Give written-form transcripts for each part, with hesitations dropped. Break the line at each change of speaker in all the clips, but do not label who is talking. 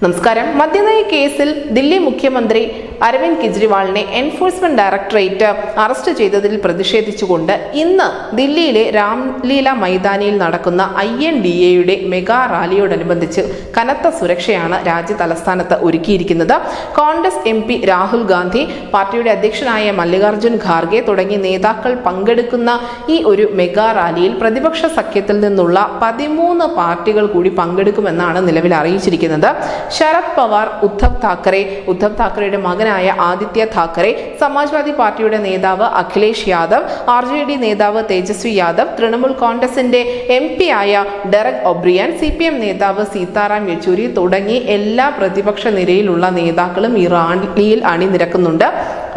നമസ്കാരം. മദ്യനയ കേസിൽ ദില്ലി മുഖ്യമന്ത്രി അരവിന്ദ് കെജ്രിവാളിനെ എൻഫോഴ്സ്മെന്റ് ഡയറക്ടറേറ്റ് അറസ്റ്റ് ചെയ്തതിൽ പ്രതിഷേധിച്ചുകൊണ്ട് ഇന്ന് ദില്ലിയിലെ രാംലീല മൈതാനിയിൽ നടക്കുന്ന INDAയുടെ മെഗാ റാലിയോടനുബന്ധിച്ച് കനത്ത സുരക്ഷയാണ് രാജ്യ തലസ്ഥാനത്ത് ഒരുക്കിയിരിക്കുന്നത്. കോൺഗ്രസ് MP രാഹുൽ ഗാന്ധി, പാർട്ടിയുടെ അധ്യക്ഷനായ മല്ലികാർജുൻ ഖാർഗെ തുടങ്ങിയ നേതാക്കൾ പങ്കെടുക്കുന്ന ഈ ഒരു മെഗാ റാലിയിൽ പ്രതിപക്ഷ സഖ്യത്തിൽ നിന്നുള്ള 13 പാർട്ടികൾ കൂടി പങ്കെടുക്കുമെന്നാണ് നിലവിൽ അറിയിച്ചിരിക്കുന്നത്. ശരത് പവാർ, ഉദ്ധവ് താക്കറെയുടെ മകനായ ആദിത്യ താക്കറെ, സമാജ്വാദി പാർട്ടിയുടെ നേതാവ് അഖിലേഷ് യാദവ്, RJD നേതാവ് തേജസ്വി യാദവ്, തൃണമൂൽ കോൺഗ്രസിന്റെ MP ആയ ഡെറക് ഒബ്രിയൻ, CPM നേതാവ് സീതാറാം യെച്ചൂരി തുടങ്ങി എല്ലാ പ്രതിപക്ഷ നിരയിലുള്ള നേതാക്കളും ഈ റാലിയിൽ അണിനിരക്കുന്നുണ്ട്.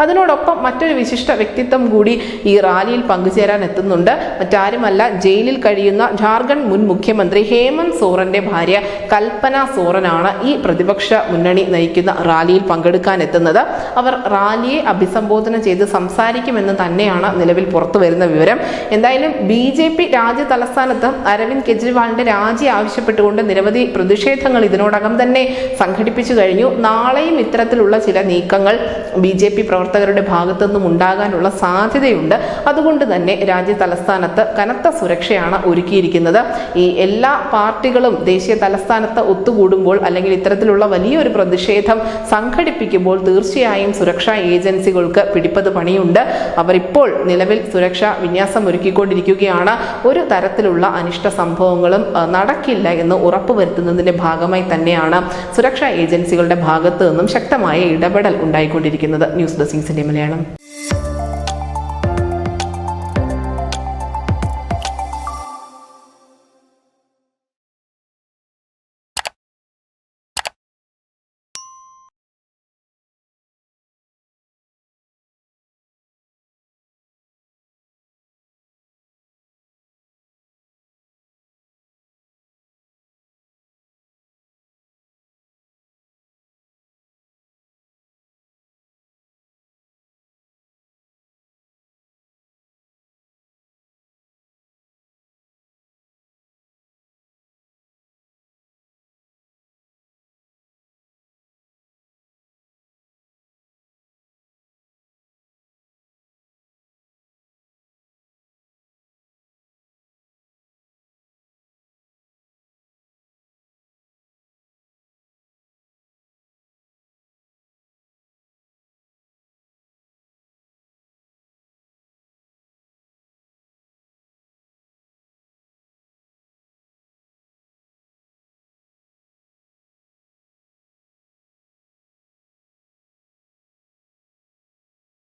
അതിനോടൊപ്പം മറ്റൊരു വിശിഷ്ട വ്യക്തിത്വം കൂടി ഈ റാലിയിൽ പങ്കുചേരാൻ എത്തുന്നുണ്ട്. മറ്റാരുമല്ല, ജയിലിൽ കഴിയുന്ന ജാർഖണ്ഡ് മുൻ മുഖ്യമന്ത്രി ഹേമന്ത് സോറന്റെ ഭാര്യ കൽപ്പന സോറനാണ് ഈ പ്രതിപക്ഷ മുന്നണി നയിക്കുന്ന റാലിയിൽ പങ്കെടുക്കാൻ എത്തുന്നത്. അവർ റാലിയെ അഭിസംബോധന ചെയ്ത് സംസാരിക്കുമെന്ന് തന്നെയാണ് നിലവിൽ പുറത്തു വരുന്ന വിവരം. എന്തായാലും BJP രാജ്യ തലസ്ഥാനത്ത് അരവിന്ദ് കെജ്രിവാളിന്റെ രാജി ആവശ്യപ്പെട്ടുകൊണ്ട് നിരവധി പ്രതിഷേധങ്ങൾ ഇതിനോടകം തന്നെ സംഘടിപ്പിച്ചു കഴിഞ്ഞു. നാളെയും ഇത്തരത്തിലുള്ള ചില നീക്കങ്ങൾ BJP പ്രവർത്തകരുടെ ഭാഗത്തു നിന്നും ഉണ്ടാകാനുള്ള സാധ്യതയുണ്ട്. അതുകൊണ്ട് തന്നെ രാജ്യ തലസ്ഥാനത്ത് കനത്ത സുരക്ഷയാണ് ഒരുക്കിയിരിക്കുന്നത്. ഈ എല്ലാ പാർട്ടികളും ദേശീയ തലസ്ഥാനത്ത് ഒത്തുകൂടുമ്പോൾ അല്ലെങ്കിൽ ഇത്തരത്തിലുള്ള വലിയൊരു പ്രതിഷേധം സംഘടിപ്പിക്കുമ്പോൾ തീർച്ചയായും സുരക്ഷാ ഏജൻസികൾക്ക് പിടിപ്പത് പണിയുണ്ട്. അവർ ഇപ്പോൾ നിലവിൽ സുരക്ഷാ വിന്യാസം ഒരുക്കിക്കൊണ്ടിരിക്കുകയാണ്. ഒരു തരത്തിലുള്ള അനിഷ്ട സംഭവങ്ങളും നടക്കില്ല എന്ന് ഉറപ്പുവരുത്തുന്നതിന്റെ ഭാഗമായി തന്നെയാണ് സുരക്ഷാ ഏജൻസികളുടെ ഭാഗത്തു നിന്നും ശക്തമായ ഇടപെടൽ ഉണ്ടായിക്കൊണ്ടിരിക്കുന്നത്. News desk Malayalam.